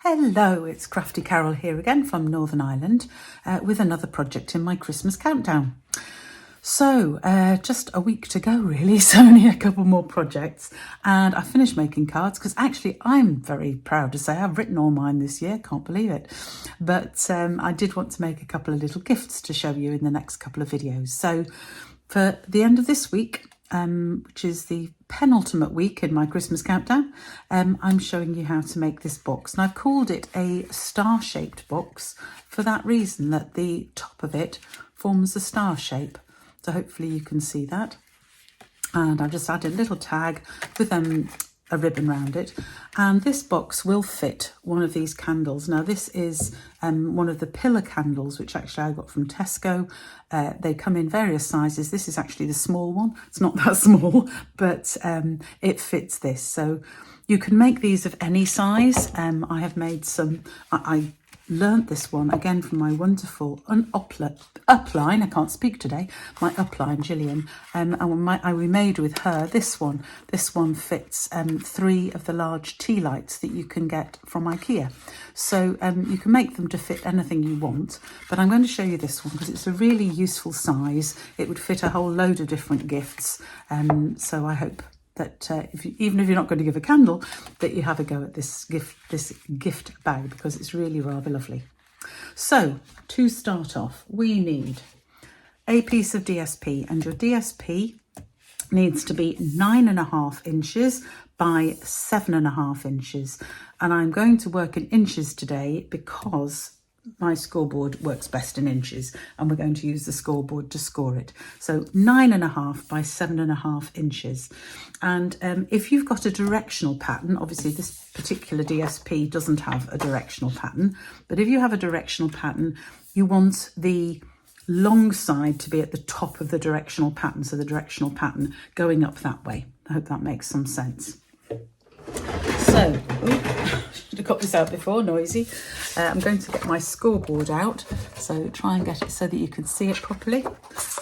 Hello, it's Crafty Carol here again from Northern Ireland with another project in my Christmas countdown. So just a week to go really, so only a couple more projects and I finished making cards because actually I'm very proud to say I've written all mine this year, can't believe it. But I did want to make a couple of little gifts to show you in the next couple of videos. So for the end of this week, which is the penultimate week in my Christmas countdown, I'm showing you how to make this box. And I've called it a star-shaped box for that reason, that the top of it forms a star shape. So hopefully you can see that. And I've just added a little tag with a ribbon around it. And this box will fit one of these candles. Now this is one of the pillar candles, which actually I got from Tesco. They come in various sizes. This is actually the small one. It's not that small, but it fits this. So you can make these of any size. I have made some, I learnt this one again from my wonderful upline, I can't speak today, my upline Gillian, and we made with her this one. This one fits 3 of the large tea lights that you can get from IKEA. So you can make them to fit anything you want, but I'm going to show you this one because it's a really useful size. It would fit a whole load of different gifts, so I hope that even if you're not going to give a candle, that you have a go at this gift bag because it's really rather lovely. So to start off, we need a piece of DSP, and your DSP needs to be 9.5 inches by 7.5 inches. And I'm going to work in inches today because my scoreboard works best in inches and we're going to use the scoreboard to score it. So 9.5 by 7.5 inches. And if you've got a directional pattern, obviously this particular DSP doesn't have a directional pattern, but if you have a directional pattern, you want the long side to be at the top of the directional pattern. So the directional pattern going up that way. I hope that makes some sense. So, should have got this out before, noisy. I'm going to get my scoreboard out, so try and get it so that you can see it properly.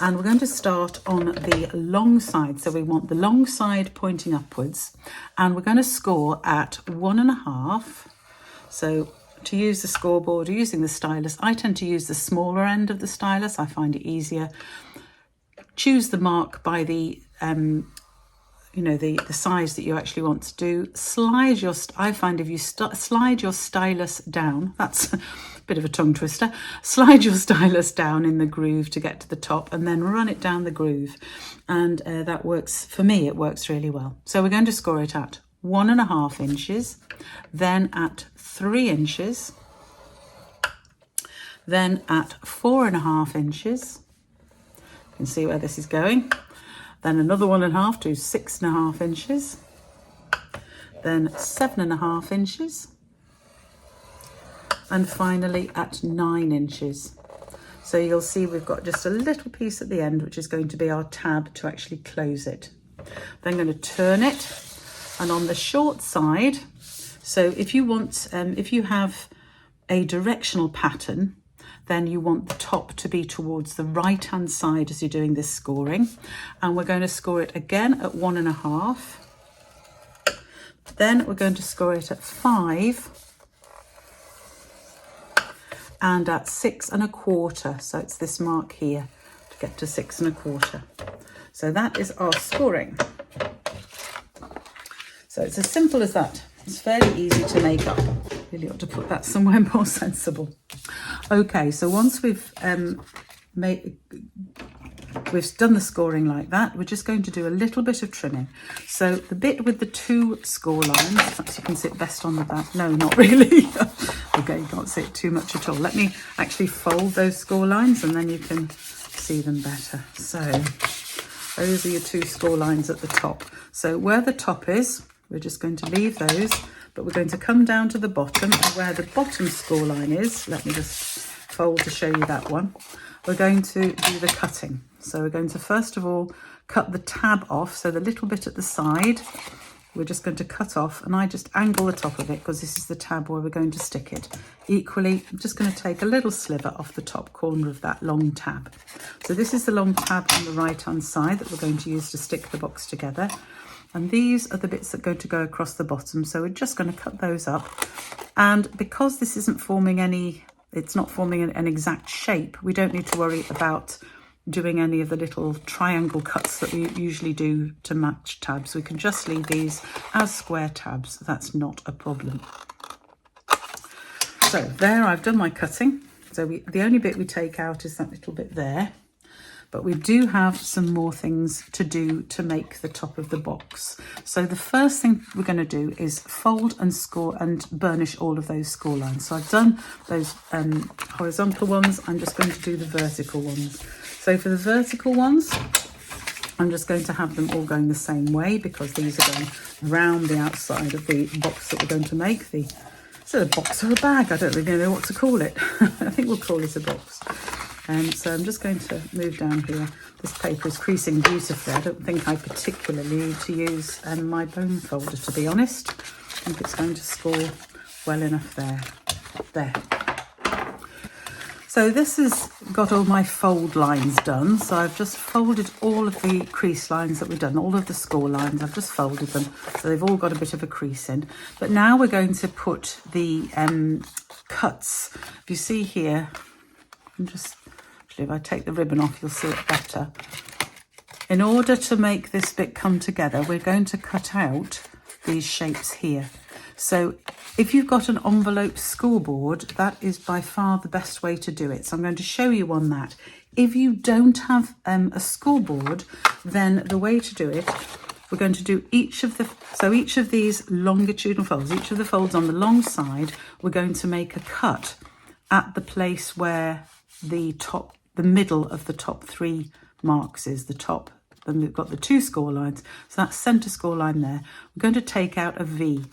And we're going to start on the long side. So we want the long side pointing upwards, and we're going to score at 1.5. So to use the scoreboard or using the stylus, I tend to use the smaller end of the stylus. I find it easier. Choose the mark by the the size that you actually want to do. I find if you slide your stylus down, that's a bit of a tongue twister, slide your stylus down in the groove to get to the top and then run it down the groove. And that works, for me, it works really well. So we're going to score it at 1.5 inches, then at 3 inches, then at 4.5 inches. You can see where this is going. Then another 1.5 to 6.5 inches, then 7.5 inches, and finally at 9 inches. So you'll see we've got just a little piece at the end, which is going to be our tab to actually close it. Then I'm going to turn it, and on the short side, so if you want, if you have a directional pattern, then you want the top to be towards the right hand side as you're doing this scoring. And we're going to score it again at 1.5. Then we're going to score it at 5 and at 6.25. So it's this mark here to get to 6.25. So that is our scoring. So it's as simple as that. It's fairly easy to make up. Really ought to put that somewhere more sensible. Okay, so once we've done the scoring like that, we're just going to do a little bit of trimming. So the bit with the 2 score lines, perhaps you can see it best on the back. No, not really. Okay, you can't see it too much at all. Let me actually fold those score lines and then you can see them better. So those are your 2 score lines at the top. So where the top is, we're just going to leave those, but we're going to come down to the bottom, and where the bottom score line is, let me just fold to show you that one. We're going to do the cutting. So we're going to first of all cut the tab off, so the little bit at the side, we're just going to cut off, and I just angle the top of it because this is the tab where we're going to stick it. Equally, I'm just going to take a little sliver off the top corner of that long tab. So this is the long tab on the right hand side that we're going to use to stick the box together. And these are the bits that are going to go across the bottom. So we're just going to cut those up And because this isn't forming it's not forming an exact shape, we don't need to worry about doing any of the little triangle cuts that we usually do to match tabs. We can just leave these as square tabs. That's not a problem. So there, I've done my cutting. So the only bit we take out is that little bit there. But we do have some more things to do to make the top of the box. So the first thing we're going to do is fold and score and burnish all of those score lines. So I've done those horizontal ones. I'm just going to do the vertical ones. So for the vertical ones, I'm just going to have them all going the same way, because these are going round the outside of the box that we're going to make. Is it a box or a bag? I don't really know what to call it. I think we'll call it a box. So I'm just going to move down here. This paper is creasing beautifully. I don't think I particularly need to use my bone folder, to be honest. I think it's going to score well enough there. There. So this has got all my fold lines done. So I've just folded all of the crease lines that we've done, all of the score lines. I've just folded them. So they've all got a bit of a crease in. But now we're going to put the cuts. If you see here, if I take the ribbon off, you'll see it better. In order to make this bit come together, we're going to cut out these shapes here. So if you've got an envelope scoreboard, that is by far the best way to do it. So I'm going to show you on that. If you don't have a scoreboard, then the way to do it, we're going to do each of these longitudinal folds, each of the folds on the long side, we're going to make a cut at the place where the middle of the top three marks is, the top. Then we've got the two score lines. So that centre score line there. We're going to take out a V.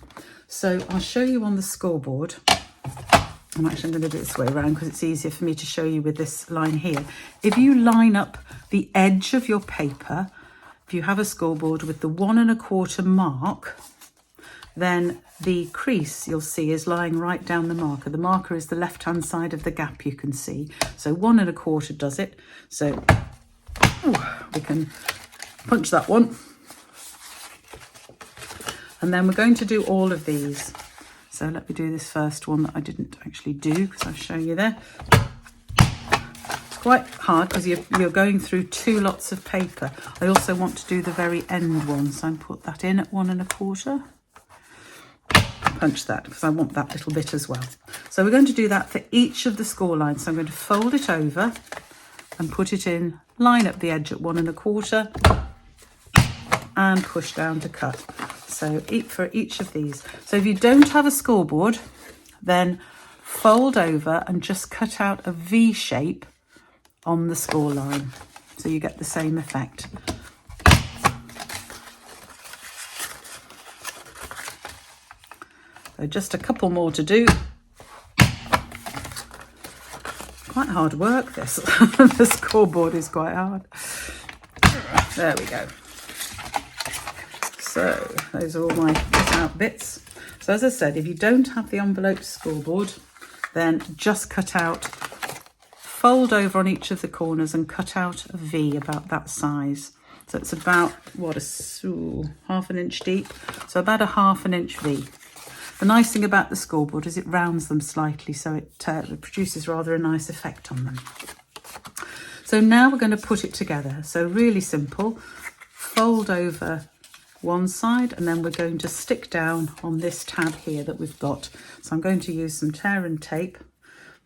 So I'll show you on the scoreboard. I'm actually going to do it this way around because it's easier for me to show you with this line here. If you line up the edge of your paper, if you have a scoreboard with the 1 1/4 mark, then the crease you'll see is lying right down the marker. The marker is the left-hand side of the gap, you can see. So 1 1/4 does it. So we can punch that one. And then we're going to do all of these. So let me do this first one that I didn't actually do because I've shown you there. It's quite hard because you're going through two lots of paper. I also want to do the very end one, so I put that in at 1 1/4. Punch that because I want that little bit as well. So we're going to do that for each of the score lines. So I'm going to fold it over and put it in, line up the edge at 1 1/4 and push down to cut. So for each of these. So if you don't have a scoreboard, then fold over and just cut out a V shape on the score line. So you get the same effect. So just a couple more to do. Quite hard work, this. The scoreboard is quite hard. There we go. So those are all my cut out bits. So as I said, if you don't have the envelope scoreboard, then just cut out, fold over on each of the corners and cut out a V about that size. So it's about, half an inch deep. So about a half an inch V. The nice thing about the scoreboard is it rounds them slightly, so it produces rather a nice effect on them. So now we're going to put it together. So really simple, fold over one side and then we're going to stick down on this tab here that we've got. So I'm going to use some tear and tape.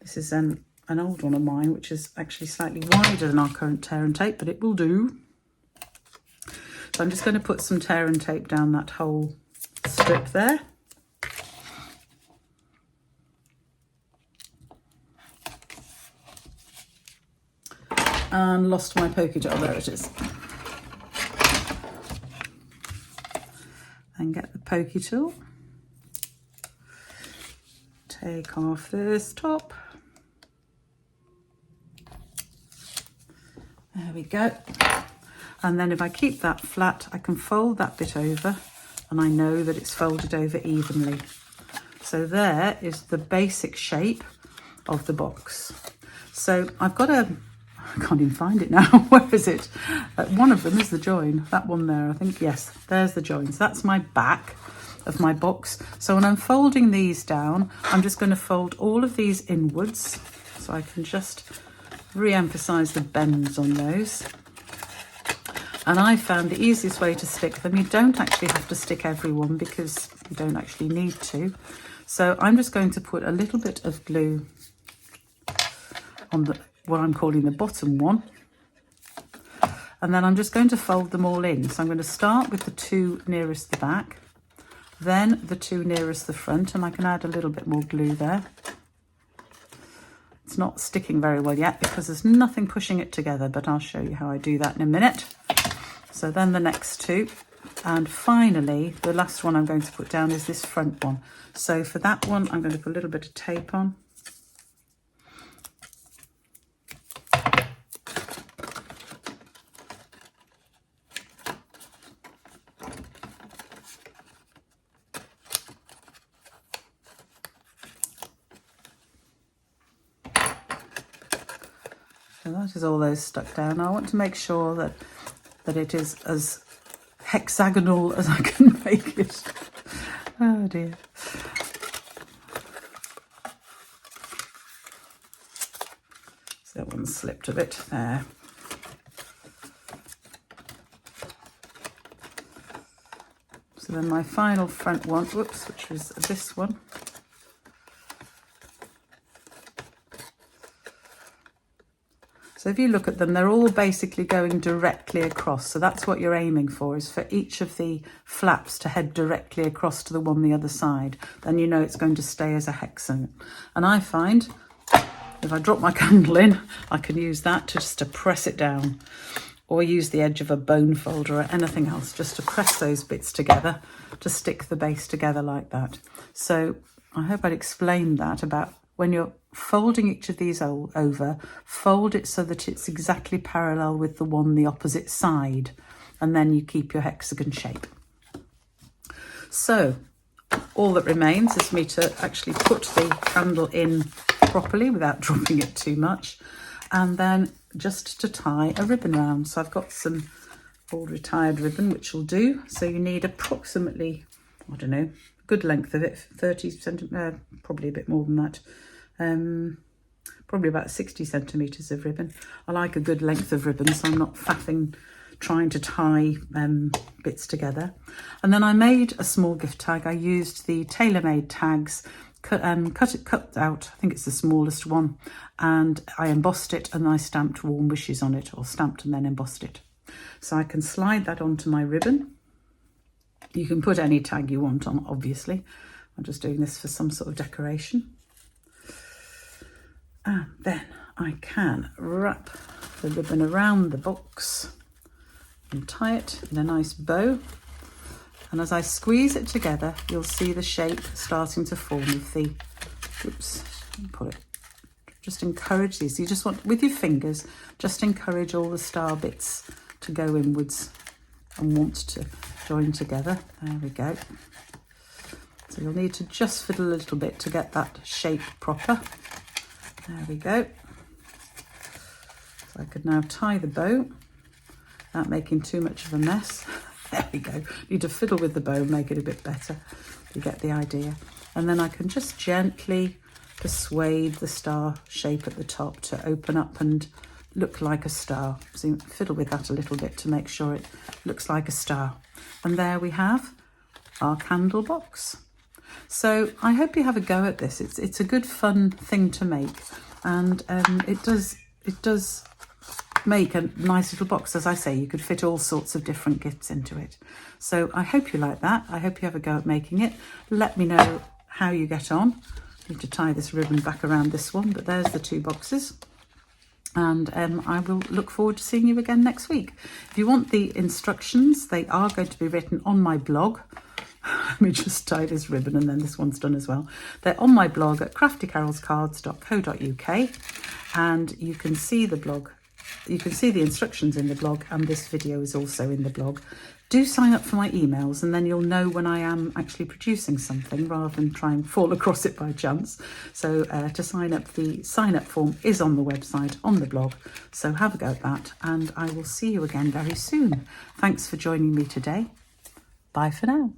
This is an old one of mine, which is actually slightly wider than our current tear and tape, but it will do. So I'm just going to put some tear and tape down that whole strip there. And lost my pokey doll, there it is. And get the pokey tool. Take off this top. There we go. And then if I keep that flat, I can fold that bit over and I know that it's folded over evenly. So there is the basic shape of the box. So I've got I can't even find it now. Where is it? One of them is the join. That one there, I think. Yes, there's the join. So that's my back. of my box. So when I'm folding these down, I'm just going to fold all of these inwards, so I can just re-emphasize the bends on those. And I found the easiest way to stick them, you don't actually have to stick every one because you don't actually need to. So I'm just going to put a little bit of glue on the what I'm calling the bottom one. And then I'm just going to fold them all in. So I'm going to start with the two nearest the back, then the two nearest the front, and I can add a little bit more glue there. It's not sticking very well yet because there's nothing pushing it together, but I'll show you how I do that in a minute. So then the next two, and finally the last one I'm going to put down is this front one. So for that one I'm going to put a little bit of tape on. So that is all those stuck down. I want to make sure that it is as hexagonal as I can make it. Oh dear. So that one slipped a bit there. So then my final front one, whoops, which was this one. So if you look at them, they're all basically going directly across. So that's what you're aiming for, is for each of the flaps to head directly across to the one the other side. Then you know it's going to stay as a hexagon. And I find if I drop my candle in, I can use that just to press it down, or use the edge of a bone folder or anything else just to press those bits together to stick the base together like that. So I hope I'd explained that about when you're folding each of these over, fold it so that it's exactly parallel with the one the opposite side, and then you keep your hexagon shape. So all that remains is me to actually put the candle in properly without dropping it too much, and then just to tie a ribbon round. So I've got some old retired ribbon which will do. So you need approximately, I don't know, good length of it, 30 centimetres, probably a bit more than that. Probably about 60 centimetres of ribbon. I like a good length of ribbon, so I'm not faffing trying to tie bits together. And then I made a small gift tag. I used the tailor-made tags, cut out, I think it's the smallest one, and I embossed it, and I stamped warm wishes on it, or stamped and then embossed it. So I can slide that onto my ribbon. You can put any tag you want on, obviously. I'm just doing this for some sort of decoration. And then I can wrap the ribbon around the box and tie it in a nice bow. And as I squeeze it together, you'll see the shape starting to form of the, oops, pull it. Just encourage these. You just want, with your fingers, just encourage all the star bits to go inwards and want to join together. There we go. So you'll need to just fiddle a little bit to get that shape proper. There we go. So I could now tie the bow without making too much of a mess. There we go. Need to fiddle with the bow, make it a bit better. You get the idea. And then I can just gently persuade the star shape at the top to open up and look like a star. So you fiddle with that a little bit to make sure it looks like a star. And there we have our candle box. So I hope you have a go at this. It's a good fun thing to make, and it does make a nice little box. As I say, you could fit all sorts of different gifts into it. So I hope you like that. I hope you have a go at making it. Let me know how you get on. I need to tie this ribbon back around this one, but there's the two boxes. And I will look forward to seeing you again next week. If you want the instructions, they are going to be written on my blog. Let me just tie this ribbon, and then this one's done as well. They're on my blog at craftycarolscards.co.uk, and you can see the blog. You can see the instructions in the blog, and this video is also in the blog. Do sign up for my emails, and then you'll know when I am actually producing something rather than try and fall across it by chance. So to sign up, the sign up form is on the website, on the blog. So have a go at that, and I will see you again very soon. Thanks for joining me today. Bye for now.